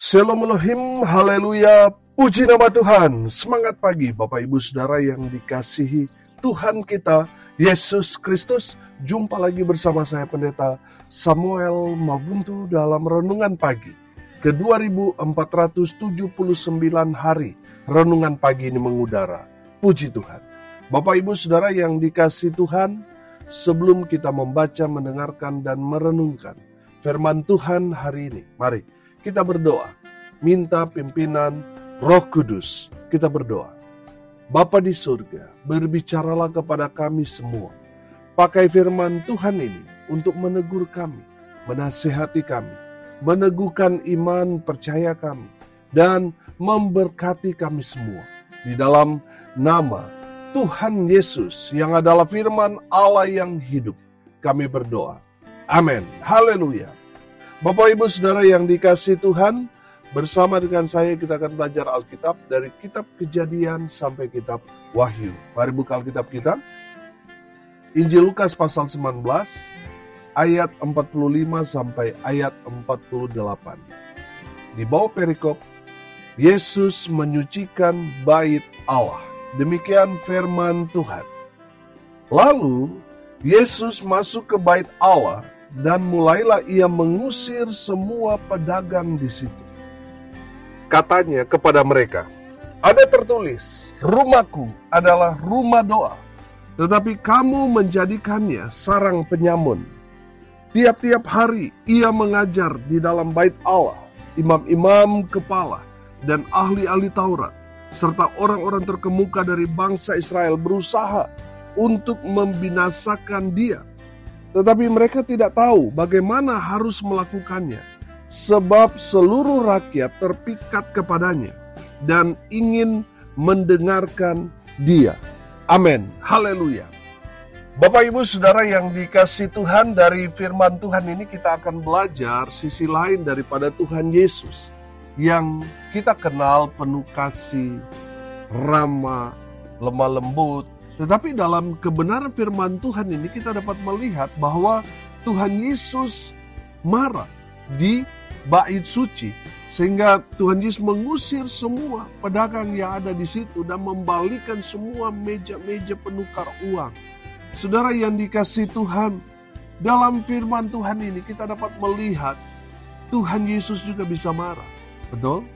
Shalom Elohim, haleluya, puji nama Tuhan. Semangat pagi Bapak Ibu Saudara yang dikasihi Tuhan kita, Yesus Kristus. Jumpa lagi bersama saya Pendeta Samuel Mabuntu dalam Renungan Pagi ke 2479 hari Renungan Pagi ini mengudara. Puji Tuhan. Bapak Ibu Saudara yang dikasihi Tuhan, sebelum kita membaca, mendengarkan, dan merenungkan firman Tuhan hari ini, mari kita berdoa, minta pimpinan Roh Kudus. Kita berdoa. Bapa di surga, berbicaralah kepada kami semua. Pakai firman Tuhan ini untuk menegur kami, menasihati kami, meneguhkan iman percaya kami, dan memberkati kami semua. Di dalam nama Tuhan Yesus yang adalah firman Allah yang hidup, kami berdoa. Amin. Haleluya. Bapak Ibu Saudara yang dikasihi Tuhan, bersama dengan saya kita akan belajar Alkitab dari kitab Kejadian sampai kitab Wahyu. Mari buka Alkitab kita. Injil Lukas pasal 19 ayat 45 sampai ayat 48. Di bawah perikop, Yesus menyucikan bait Allah. Demikian firman Tuhan. Lalu Yesus masuk ke bait Allah, dan mulailah ia mengusir semua pedagang di situ. Katanya kepada mereka, ada tertulis, rumahku adalah rumah doa, tetapi kamu menjadikannya sarang penyamun. Tiap-tiap hari ia mengajar di dalam bait Allah, imam-imam kepala dan ahli-ahli Taurat, serta orang-orang terkemuka dari bangsa Israel berusaha untuk membinasakan dia. Tetapi mereka tidak tahu bagaimana harus melakukannya, sebab seluruh rakyat terpikat kepadanya dan ingin mendengarkan dia. Amin. Haleluya. Bapak Ibu Saudara yang dikasihi Tuhan, dari firman Tuhan ini kita akan belajar sisi lain daripada Tuhan Yesus yang kita kenal penuh kasih, ramah, lemah lembut. Tetapi dalam kebenaran firman Tuhan ini kita dapat melihat bahwa Tuhan Yesus marah di bait suci. Sehingga Tuhan Yesus mengusir semua pedagang yang ada di situ dan membalikan semua meja-meja penukar uang. Saudara yang dikasihi Tuhan, dalam firman Tuhan ini kita dapat melihat Tuhan Yesus juga bisa marah. Betul?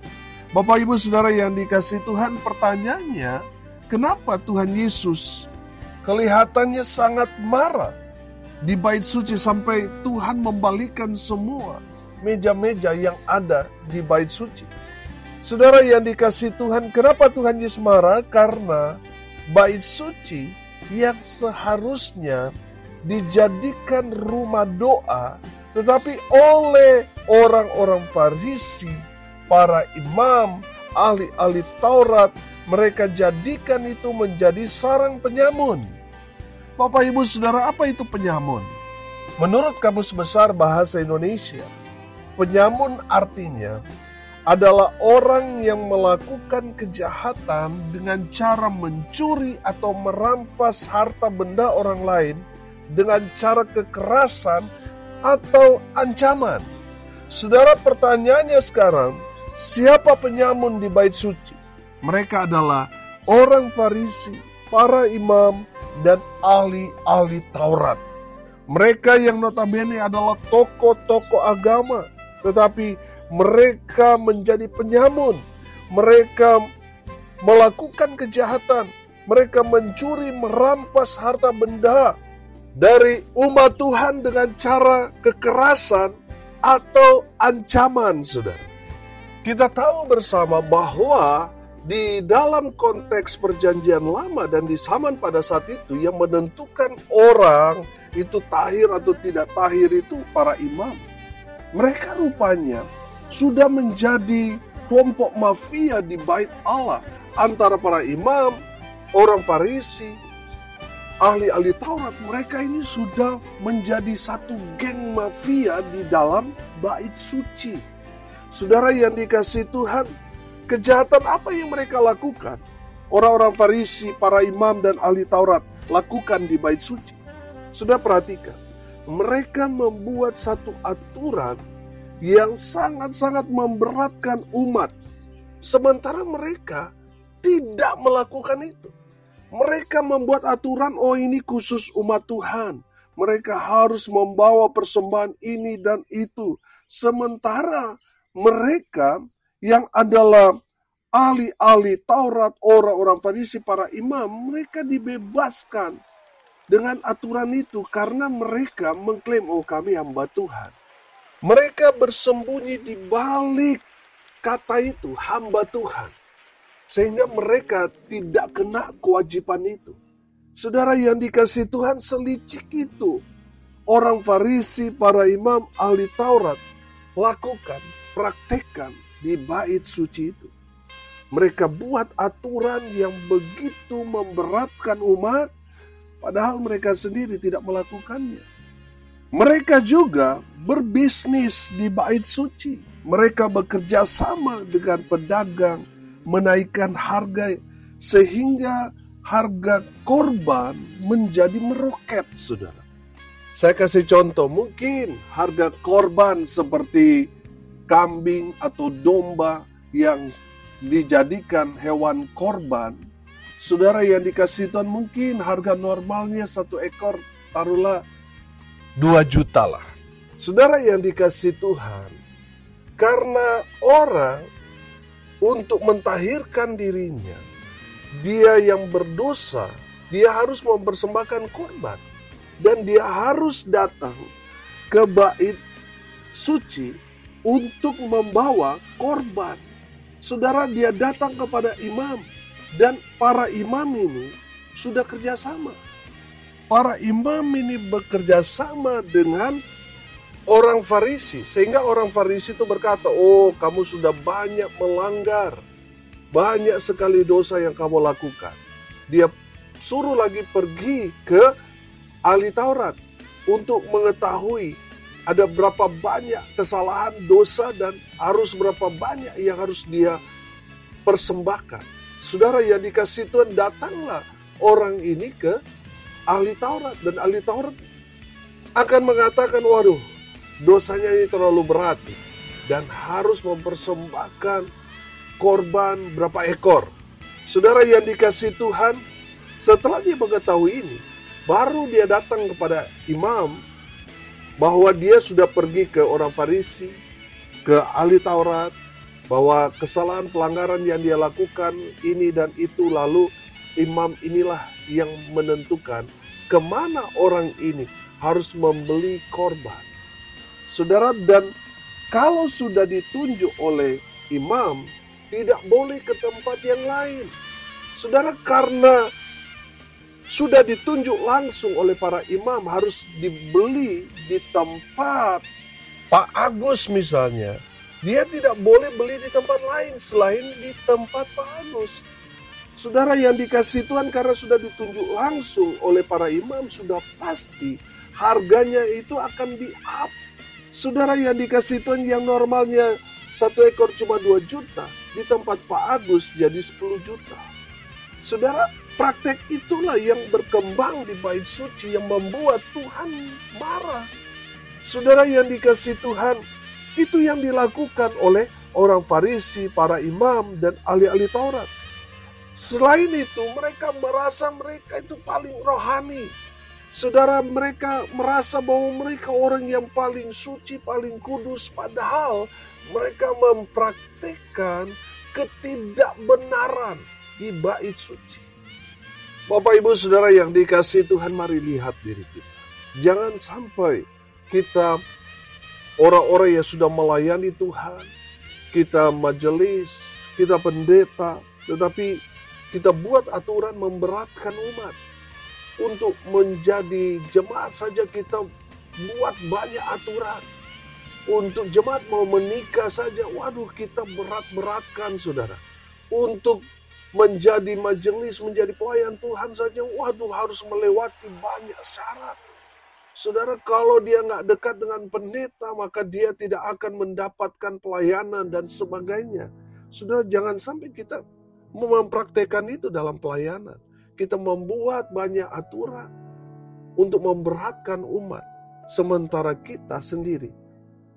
Bapak Ibu Saudara yang dikasihi Tuhan, pertanyaannya, kenapa Tuhan Yesus kelihatannya sangat marah di bait suci sampai Tuhan membalikan semua meja-meja yang ada di bait suci? Saudara yang dikasihi Tuhan, kenapa Tuhan Yesus marah? Karena bait suci yang seharusnya dijadikan rumah doa, tetapi oleh orang-orang Farisi, para imam, ahli-ahli Taurat, mereka jadikan itu menjadi sarang penyamun. Bapak Ibu Saudara, apa itu penyamun? Menurut Kamus Besar Bahasa Indonesia, penyamun artinya adalah orang yang melakukan kejahatan dengan cara mencuri atau merampas harta benda orang lain dengan cara kekerasan atau ancaman. Saudara, pertanyaannya sekarang, siapa penyamun di bait suci? Mereka adalah orang Farisi, para imam, dan ahli-ahli Taurat. Mereka yang notabene adalah tokoh-tokoh agama, tetapi mereka menjadi penyamun. Mereka melakukan kejahatan. Mereka mencuri, merampas harta benda dari umat Tuhan dengan cara kekerasan atau ancaman, saudara. Kita tahu bersama bahwa di dalam konteks perjanjian lama dan di zaman pada saat itu yang menentukan orang itu tahir atau tidak tahir itu para imam. Mereka rupanya sudah menjadi kelompok mafia di bait Allah antara para imam, orang Farisi, ahli-ahli Taurat. Mereka ini sudah menjadi satu geng mafia di dalam bait suci. Saudara yang dikasihi Tuhan, kejahatan apa yang mereka lakukan? Orang-orang Farisi, para imam dan ahli Taurat lakukan di bait suci. Sudah perhatikan, mereka membuat satu aturan yang sangat-sangat memberatkan umat. Sementara mereka tidak melakukan itu. Mereka membuat aturan, oh ini khusus umat Tuhan. Mereka harus membawa persembahan ini dan itu. Sementara mereka yang adalah ahli-ahli Taurat, orang-orang Farisi, para imam, mereka dibebaskan dengan aturan itu karena mereka mengklaim, oh kami hamba Tuhan. Mereka bersembunyi di balik kata itu, hamba Tuhan. Sehingga mereka tidak kena kewajiban itu. Saudara yang dikasihi Tuhan, selicik itu orang Farisi, para imam, ahli Taurat lakukan, praktekkan di bait suci itu. Mereka buat aturan yang begitu memberatkan umat, padahal mereka sendiri tidak melakukannya. Mereka juga berbisnis di bait suci. Mereka bekerja sama dengan pedagang, menaikkan harga sehingga harga korban menjadi meroket, saudara. Saya kasih contoh, mungkin harga korban seperti kambing atau domba yang dijadikan hewan korban, saudara yang dikasih Tuhan, mungkin harga normalnya satu ekor taruhlah 2 juta lah. Saudara yang dikasih Tuhan, karena orang untuk mentahirkan dirinya, dia yang berdosa, dia harus mempersembahkan korban. Dan dia harus datang ke bait suci untuk membawa korban. Saudara, dia datang kepada imam. Dan para imam ini sudah kerjasama. Para imam ini bekerja sama dengan orang Farisi. Sehingga orang Farisi itu berkata, oh kamu sudah banyak melanggar. Banyak sekali dosa yang kamu lakukan. Dia suruh lagi pergi ke ahli Taurat untuk mengetahui ada berapa banyak kesalahan, dosa, dan harus berapa banyak yang harus dia persembahkan. Saudara yang dikasih Tuhan, datanglah orang ini ke ahli Taurat. Dan ahli Taurat akan mengatakan, waduh, dosanya ini terlalu berat. Dan harus mempersembahkan korban berapa ekor. Saudara yang dikasih Tuhan, setelah dia mengetahui ini, baru dia datang kepada imam bahwa dia sudah pergi ke orang Farisi, ke ahli Taurat, bahwa kesalahan pelanggaran yang dia lakukan ini dan itu. Lalu imam inilah yang menentukan kemana orang ini harus membeli korban. Saudara, dan kalau sudah ditunjuk oleh imam, tidak boleh ke tempat yang lain. Saudara, karena sudah ditunjuk langsung oleh para imam, harus dibeli di tempat Pak Agus misalnya. Dia tidak boleh beli di tempat lain selain di tempat Pak Agus. Saudara yang dikasih Tuhan, karena sudah ditunjuk langsung oleh para imam, sudah pasti harganya itu akan di-up. Saudara yang dikasih Tuhan, yang normalnya satu ekor cuma 2 juta, di tempat Pak Agus jadi 10 juta. Saudara, praktek itulah yang berkembang di bait suci yang membuat Tuhan marah. Saudara yang dikasih Tuhan, itu yang dilakukan oleh orang Farisi, para imam, dan ahli-ahli Taurat. Selain itu, mereka merasa mereka itu paling rohani. Saudara, mereka merasa bahwa mereka orang yang paling suci, paling kudus, padahal mereka mempraktikkan ketidakbenaran di bait suci. Bapak Ibu Saudara yang dikasihi Tuhan, mari lihat diri kita. Jangan sampai kita orang-orang yang sudah melayani Tuhan, kita majelis, kita pendeta, tetapi kita buat aturan memberatkan umat. Untuk menjadi jemaat saja kita buat banyak aturan. Untuk jemaat mau menikah saja, waduh, kita berat-beratkan, saudara. Untuk menjadi majelis, menjadi pelayan Tuhan saja, waduh, harus melewati banyak syarat. Saudara, kalau dia nggak dekat dengan pendeta, maka dia tidak akan mendapatkan pelayanan dan sebagainya. Saudara, jangan sampai kita mempraktekkan itu dalam pelayanan. Kita membuat banyak aturan untuk memberatkan umat, sementara kita sendiri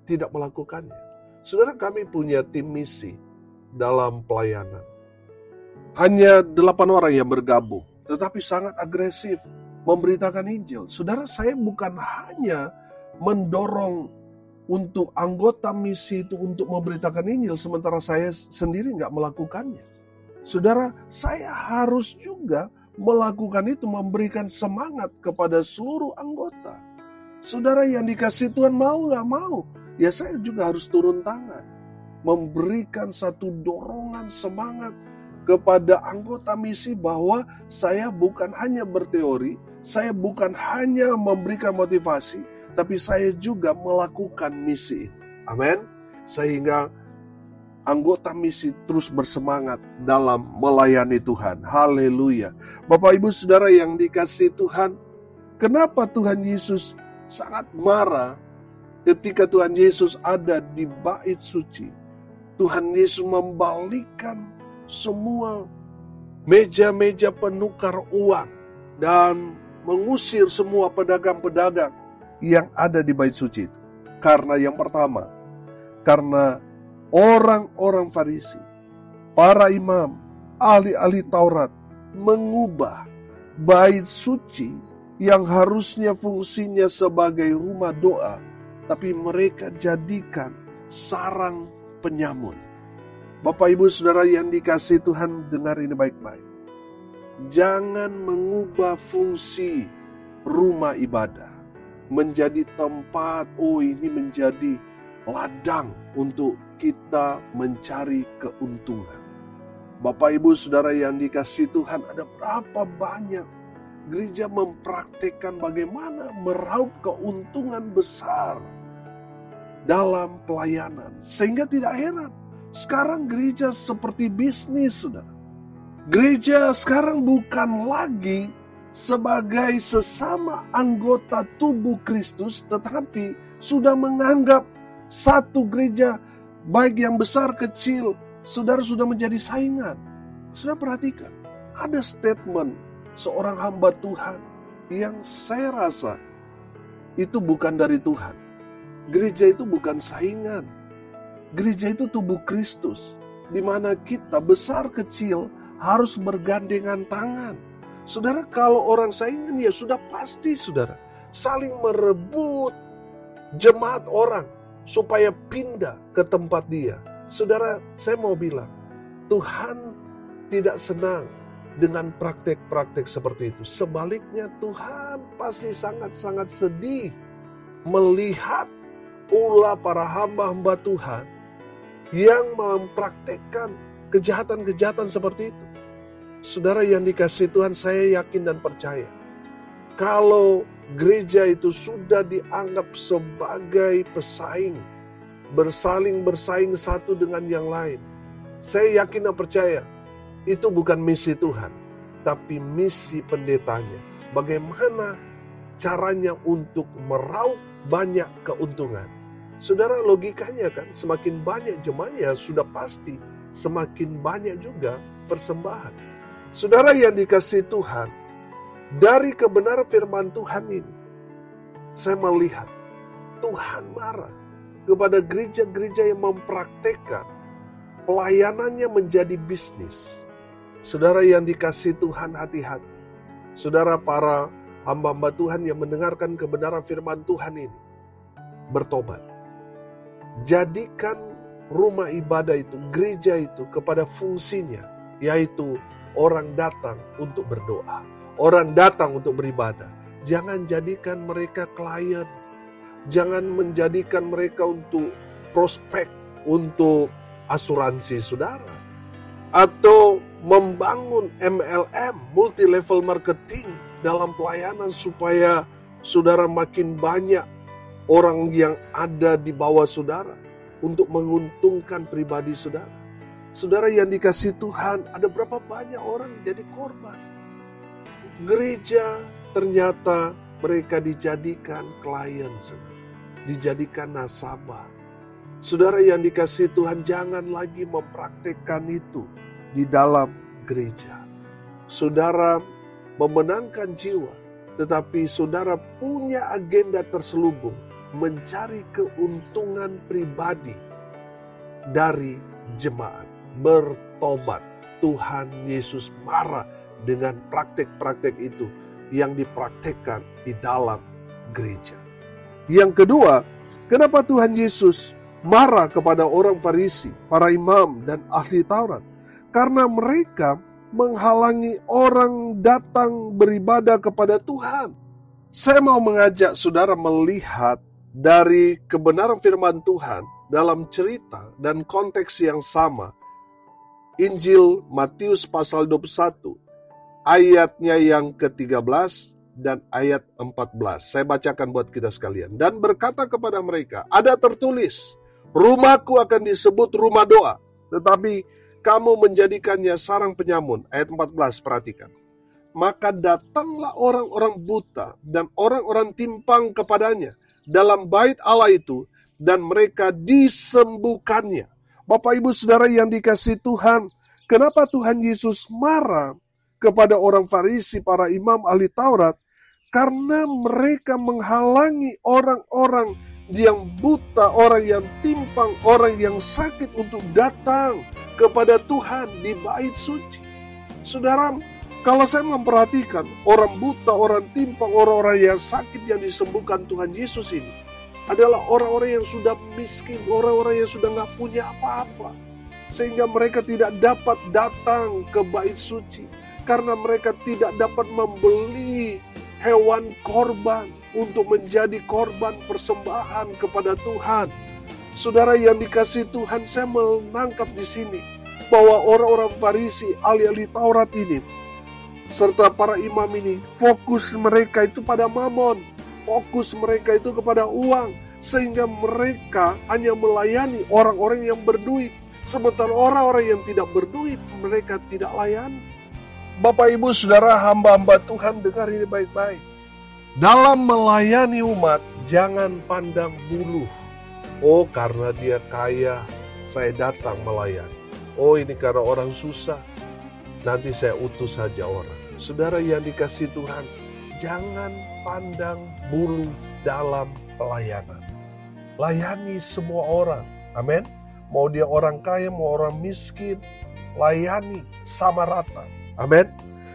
tidak melakukannya. Saudara, kami punya tim misi dalam pelayanan. Hanya 8 orang yang bergabung, tetapi sangat agresif memberitakan Injil. Saudara, saya bukan hanya mendorong untuk anggota misi itu untuk memberitakan Injil, sementara saya sendiri nggak melakukannya. Saudara, saya harus juga melakukan itu, memberikan semangat kepada seluruh anggota. Saudara yang dikasih Tuhan, mau nggak mau, ya saya juga harus turun tangan, memberikan satu dorongan semangat kepada anggota misi bahwa saya bukan hanya berteori, saya bukan hanya memberikan motivasi, tapi saya juga melakukan misi. Amin. Sehingga anggota misi terus bersemangat dalam melayani Tuhan. Haleluya. Bapak Ibu Saudara yang dikasihi Tuhan, kenapa Tuhan Yesus sangat marah ketika Tuhan Yesus ada di bait suci? Tuhan Yesus membalikkan semua meja-meja penukar uang dan mengusir semua pedagang-pedagang yang ada di bait suci itu. Karena yang pertama, karena orang-orang Farisi, para imam, ahli-ahli Taurat mengubah bait suci yang harusnya fungsinya sebagai rumah doa, tapi mereka jadikan sarang penyamun. Bapak Ibu Saudara yang dikasihi Tuhan, dengar ini baik-baik. Jangan mengubah fungsi rumah ibadah menjadi tempat, ini menjadi ladang untuk kita mencari keuntungan. Bapak Ibu Saudara yang dikasihi Tuhan, ada berapa banyak gereja mempraktikkan bagaimana meraup keuntungan besar dalam pelayanan. Sehingga tidak heran, sekarang gereja seperti bisnis, saudara. Gereja sekarang bukan lagi sebagai sesama anggota tubuh Kristus, tetapi sudah menganggap satu gereja, baik yang besar kecil, saudara sudah menjadi saingan. Saudara perhatikan, ada statement seorang hamba Tuhan yang saya rasa itu bukan dari Tuhan. Gereja itu bukan saingan. Gereja itu tubuh Kristus, di mana kita besar kecil harus bergandengan tangan. Saudara, kalau orang saingan ya sudah pasti, saudara, saling merebut jemaat orang supaya pindah ke tempat dia. Saudara, saya mau bilang, Tuhan tidak senang dengan praktek-praktek seperti itu. Sebaliknya, Tuhan pasti sangat-sangat sedih melihat ulah para hamba-hamba Tuhan yang mempraktekkan kejahatan-kejahatan seperti itu. Saudara yang dikasihi Tuhan, saya yakin dan percaya, kalau gereja itu sudah dianggap sebagai pesaing, bersaing satu dengan yang lain, saya yakin dan percaya, itu bukan misi Tuhan, tapi misi pendetanya. Bagaimana caranya untuk meraup banyak keuntungan. Saudara, logikanya kan, semakin banyak jemaat ya sudah pasti semakin banyak juga persembahan. Saudara yang dikasihi Tuhan, dari kebenaran firman Tuhan ini, saya melihat Tuhan marah kepada gereja-gereja yang mempraktekkan pelayanannya menjadi bisnis. Saudara yang dikasihi Tuhan, hati-hati. Saudara, para hamba-hamba Tuhan yang mendengarkan kebenaran firman Tuhan ini, bertobat. Jadikan rumah ibadah itu, gereja itu kepada fungsinya, yaitu orang datang untuk berdoa, orang datang untuk beribadah. Jangan jadikan mereka klien, jangan menjadikan mereka untuk prospek, untuk asuransi saudara, atau membangun MLM, multi level marketing dalam pelayanan supaya saudara makin banyak orang yang ada di bawah saudara untuk menguntungkan pribadi saudara. Saudara yang dikasihi Tuhan, ada berapa banyak orang jadi korban. Gereja ternyata mereka dijadikan klien, saudara, dijadikan nasabah. Saudara yang dikasihi Tuhan, jangan lagi mempraktekkan itu di dalam gereja. Saudara memenangkan jiwa, tetapi saudara punya agenda terselubung mencari keuntungan pribadi dari jemaat. Bertobat. Tuhan Yesus marah dengan praktek-praktek itu yang dipraktekkan di dalam gereja. Yang kedua, kenapa Tuhan Yesus marah kepada orang Farisi, para imam dan ahli Taurat? Karena mereka menghalangi orang datang beribadah kepada Tuhan. Saya mau mengajak saudara melihat dari kebenaran firman Tuhan dalam cerita dan konteks yang sama. Injil Matius pasal 21, ayatnya yang ke-13 dan ayat 14. Saya bacakan buat kita sekalian. Dan berkata kepada mereka, ada tertulis, rumahku akan disebut rumah doa, tetapi kamu menjadikannya sarang penyamun. Ayat 14, perhatikan. Maka datanglah orang-orang buta dan orang-orang timpang kepadanya dalam bait Allah itu, dan mereka disembuhkannya. Bapak Ibu Saudara yang dikasihi Tuhan, kenapa Tuhan Yesus marah kepada orang Farisi, para imam ahli Taurat? Karena mereka menghalangi orang-orang yang buta, orang yang timpang, orang yang sakit untuk datang kepada Tuhan di bait suci. Saudara, kalau saya memperhatikan orang buta, orang timpang, orang-orang yang sakit yang disembuhkan Tuhan Yesus ini adalah orang-orang yang sudah miskin, orang-orang yang sudah gak punya apa-apa. Sehingga mereka tidak dapat datang ke bait suci. Karena mereka tidak dapat membeli hewan korban untuk menjadi korban persembahan kepada Tuhan. Saudara yang dikasihi Tuhan, saya menangkap di sini bahwa orang-orang Farisi, ahli-ahli Taurat ini, serta para imam ini, fokus mereka itu pada mamon. Fokus mereka itu kepada uang, sehingga mereka hanya melayani orang-orang yang berduit, sementara orang-orang yang tidak berduit mereka tidak layani. Bapak Ibu Saudara, hamba-hamba Tuhan, dengar ini baik-baik. Dalam melayani umat, jangan pandang bulu. Oh, karena dia kaya, saya datang melayani. Oh, ini karena orang susah, nanti saya utus saja orang. Saudara yang dikasihi Tuhan, jangan pandang bulu dalam pelayanan. Layani semua orang. Amin. Mau dia orang kaya, mau orang miskin, layani sama rata. Amin.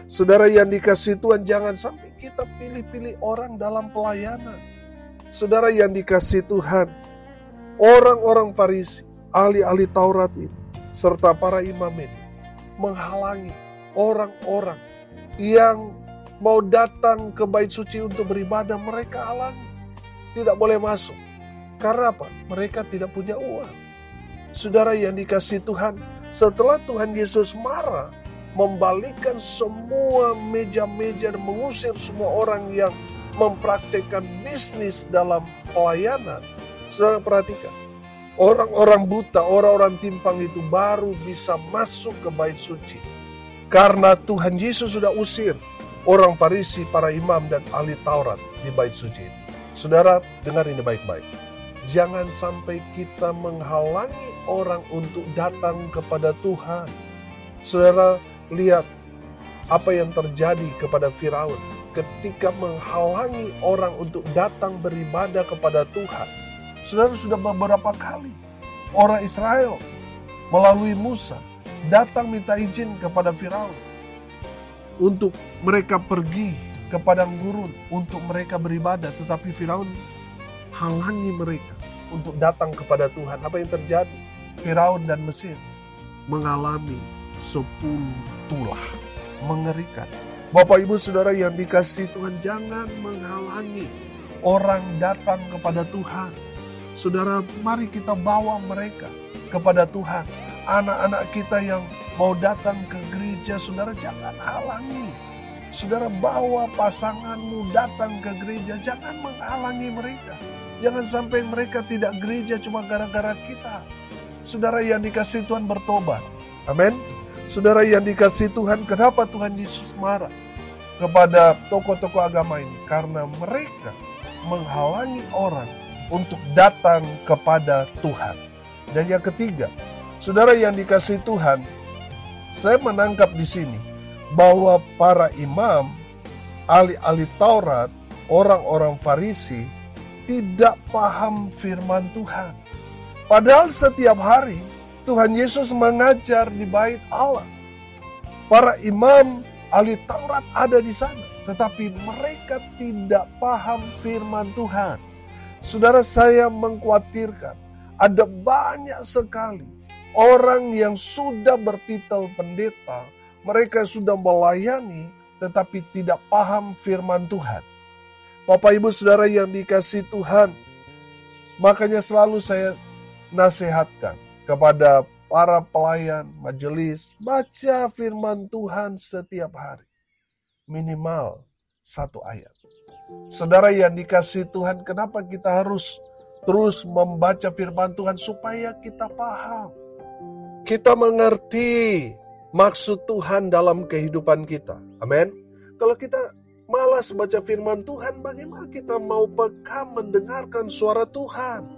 Saudara yang dikasihi Tuhan, jangan sampai kita pilih-pilih orang dalam pelayanan. Saudara yang dikasihi Tuhan, orang-orang Farisi, ahli-ahli Taurat ini, serta para imam ini menghalangi orang-orang yang mau datang ke bait suci untuk beribadah. Mereka halangi, tidak boleh masuk. Karena apa? Mereka tidak punya uang. Saudara yang dikasihi Tuhan, setelah Tuhan Yesus marah, membalikkan semua meja-meja dan mengusir semua orang yang mempraktekkan bisnis dalam pelayanan. Saudara perhatikan, orang-orang buta, orang-orang timpang itu baru bisa masuk ke bait suci. Karena Tuhan Yesus sudah usir orang Farisi, para imam dan ahli Taurat di bait suci. Saudara, dengar ini baik-baik. Jangan sampai kita menghalangi orang untuk datang kepada Tuhan. Saudara, lihat apa yang terjadi kepada Firaun ketika menghalangi orang untuk datang beribadah kepada Tuhan. Saudara, sudah beberapa kali orang Israel melalui Musa datang minta izin kepada Firaun untuk mereka pergi ke padang gurun untuk mereka beribadah, tetapi Firaun halangi mereka untuk datang kepada Tuhan. Apa yang terjadi? Firaun dan Mesir mengalami 10 tulah. Mengerikan. Bapak Ibu Saudara yang dikasihi Tuhan, jangan menghalangi orang datang kepada Tuhan. Saudara, mari kita bawa mereka kepada Tuhan. Anak-anak kita yang mau datang ke gereja, saudara, jangan halangi. Saudara, bawa pasanganmu datang ke gereja, jangan menghalangi mereka. Jangan sampai mereka tidak gereja cuma gara-gara kita. Saudara yang dikasihi Tuhan, bertobat. Amin. Saudara yang dikasihi Tuhan, kenapa Tuhan Yesus marah kepada tokoh-tokoh agama ini? Karena mereka menghalangi orang untuk datang kepada Tuhan. Dan yang ketiga, saudara yang dikasihi Tuhan, saya menangkap di sini bahwa para imam, ahli-ahli Taurat, orang-orang Farisi, tidak paham firman Tuhan. Padahal setiap hari Tuhan Yesus mengajar di bait Allah. Para imam ahli Taurat ada di sana, tetapi mereka tidak paham firman Tuhan. Saudara, saya mengkhawatirkan ada banyak sekali orang yang sudah bertitel pendeta, mereka sudah melayani tetapi tidak paham firman Tuhan. Bapak Ibu Saudara yang dikasihi Tuhan, makanya selalu saya nasihatkan kepada para pelayan majelis, baca firman Tuhan setiap hari. Minimal 1 ayat. Saudara yang dikasihi Tuhan, kenapa kita harus terus membaca firman Tuhan? Supaya kita paham. Kita mengerti maksud Tuhan dalam kehidupan kita. Amin. Kalau kita malas baca firman Tuhan, bagaimana kita mau peka mendengarkan suara Tuhan?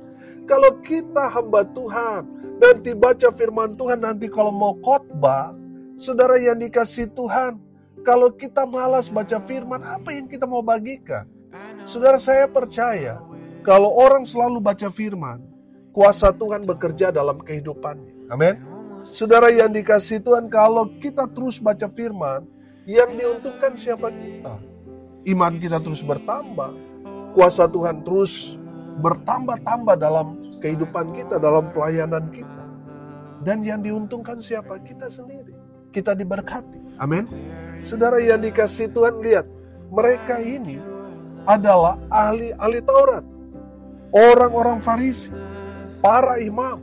Kalau kita hamba Tuhan, nanti baca firman Tuhan, nanti kalau mau khotbah, saudara yang dikasihi Tuhan, kalau kita malas baca firman, apa yang kita mau bagikan? Saudara, saya percaya, kalau orang selalu baca firman, kuasa Tuhan bekerja dalam kehidupannya. Amin. Saudara yang dikasihi Tuhan, kalau kita terus baca firman, yang diuntungkan siapa kita? Iman kita terus bertambah, kuasa Tuhan terus bertambah-tambah dalam kehidupan kita, dalam pelayanan kita. Dan yang diuntungkan siapa? Kita sendiri. Kita diberkati. Amin. Saudara yang dikasihi Tuhan, lihat, mereka ini adalah ahli Taurat, orang-orang Farisi, para imam,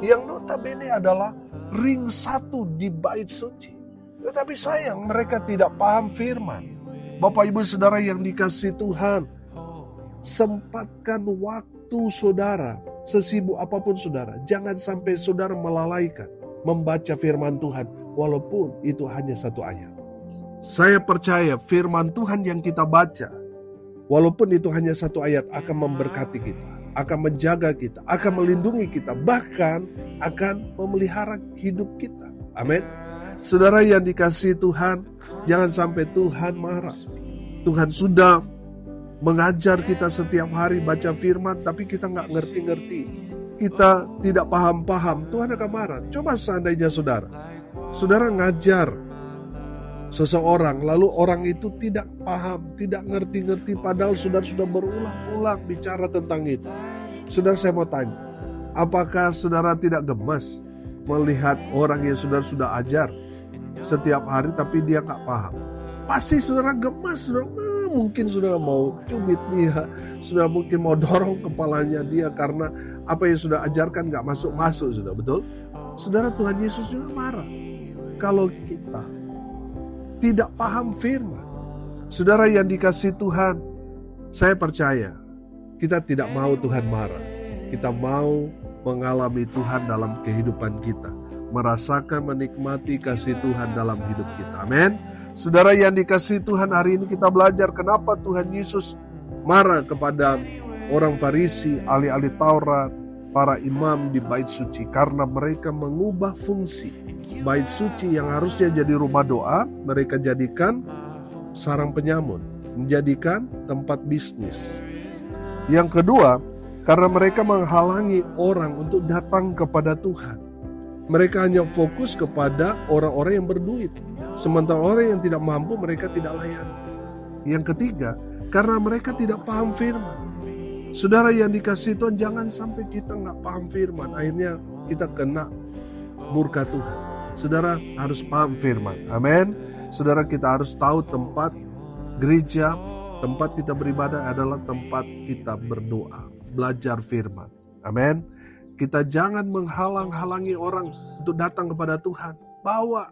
yang notabene adalah ring 1 di bait suci. Tetapi sayang, mereka tidak paham firman. Bapak Ibu Saudara yang dikasihi Tuhan, sempatkan waktu saudara, sesibuk apapun saudara, jangan sampai saudara melalaikan membaca firman Tuhan, walaupun itu hanya 1 ayat. Saya percaya firman Tuhan yang kita baca, walaupun itu hanya 1 ayat, akan memberkati kita, akan menjaga kita, akan melindungi kita, bahkan akan memelihara hidup kita. Amin. Saudara yang dikasihi Tuhan, jangan sampai Tuhan marah. Tuhan sudah mengajar kita setiap hari baca firman, tapi kita nggak ngerti-ngerti. Kita tidak paham-paham, Tuhan akan marah. Coba seandainya saudara ngajar seseorang, lalu orang itu tidak paham, tidak ngerti-ngerti, padahal saudara sudah berulang-ulang bicara tentang itu. Saudara, saya mau tanya, apakah saudara tidak gemas melihat orang yang saudara sudah ajar setiap hari tapi dia nggak paham? Pasti saudara gemas, mungkin saudara mau cubit dia, saudara mungkin mau dorong kepalanya dia karena apa yang sudah ajarkan nggak masuk-masuk, sudah betul? Saudara, Tuhan Yesus juga marah kalau kita tidak paham firman. Saudara yang dikasihi Tuhan, saya percaya kita tidak mau Tuhan marah. Kita mau mengalami Tuhan dalam kehidupan kita, merasakan, menikmati kasih Tuhan dalam hidup kita. Amin. Saudara yang dikasihi Tuhan, hari ini kita belajar kenapa Tuhan Yesus marah kepada orang Farisi, ahli-ahli Taurat, para imam di bait suci, karena mereka mengubah fungsi bait suci yang harusnya jadi rumah doa, mereka jadikan sarang penyamun, menjadikan tempat bisnis. Yang kedua, karena mereka menghalangi orang untuk datang kepada Tuhan. Mereka hanya fokus kepada orang-orang yang berduit, sementara orang yang tidak mampu mereka tidak layani. Yang ketiga, karena mereka tidak paham firman. Saudara yang dikasihi Tuhan, jangan sampai kita nggak paham firman, akhirnya kita kena murka Tuhan. Saudara harus paham firman. Amin. Saudara, kita harus tahu tempat gereja, tempat kita beribadah adalah tempat kita berdoa, belajar firman. Amin. Kita jangan menghalang-halangi orang untuk datang kepada Tuhan. Bawa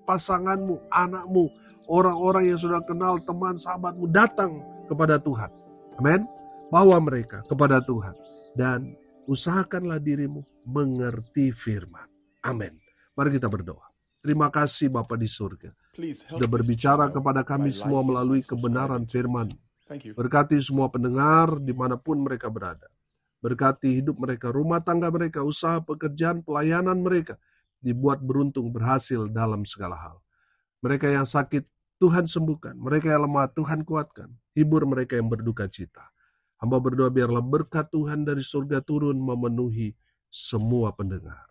pasanganmu, anakmu, orang-orang yang sudah kenal, teman, sahabatmu, datang kepada Tuhan. Amin. Bawa mereka kepada Tuhan. Dan usahakanlah dirimu mengerti firman. Amin. Mari kita berdoa. Terima kasih Bapa di surga. Sudah berbicara kepada kami semua melalui kebenaran firman. Berkati semua pendengar dimanapun mereka berada. Berkati hidup mereka, rumah tangga mereka, usaha, pekerjaan, pelayanan mereka. Dibuat beruntung, berhasil dalam segala hal. Mereka yang sakit, Tuhan sembuhkan. Mereka yang lemah, Tuhan kuatkan. Hibur mereka yang berduka cita. Hamba berdoa biarlah berkat Tuhan dari surga turun memenuhi semua pendengar.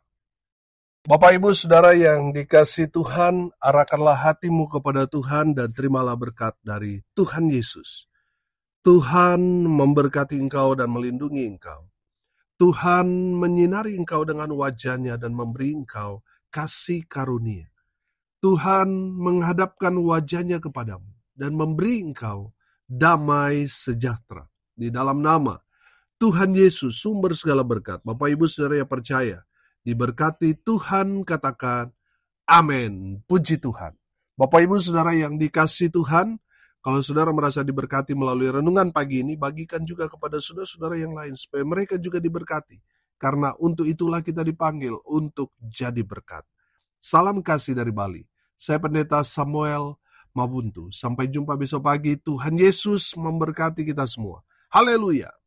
Bapak Ibu Saudara yang dikasihi Tuhan, arahkanlah hatimu kepada Tuhan dan terimalah berkat dari Tuhan Yesus. Tuhan memberkati engkau dan melindungi engkau. Tuhan menyinari engkau dengan wajah-Nya dan memberi engkau kasih karunia. Tuhan menghadapkan wajah-Nya kepadamu dan memberi engkau damai sejahtera. Di dalam nama Tuhan Yesus, sumber segala berkat. Bapak Ibu Saudara yang percaya, diberkati Tuhan, katakan amin. Puji Tuhan. Bapak Ibu Saudara yang dikasihi Tuhan, kalau saudara merasa diberkati melalui renungan pagi ini, bagikan juga kepada saudara-saudara yang lain, supaya mereka juga diberkati. Karena untuk itulah kita dipanggil untuk jadi berkat. Salam kasih dari Bali. Saya Pendeta Samuel Mabuntu. Sampai jumpa besok pagi. Tuhan Yesus memberkati kita semua. Haleluya.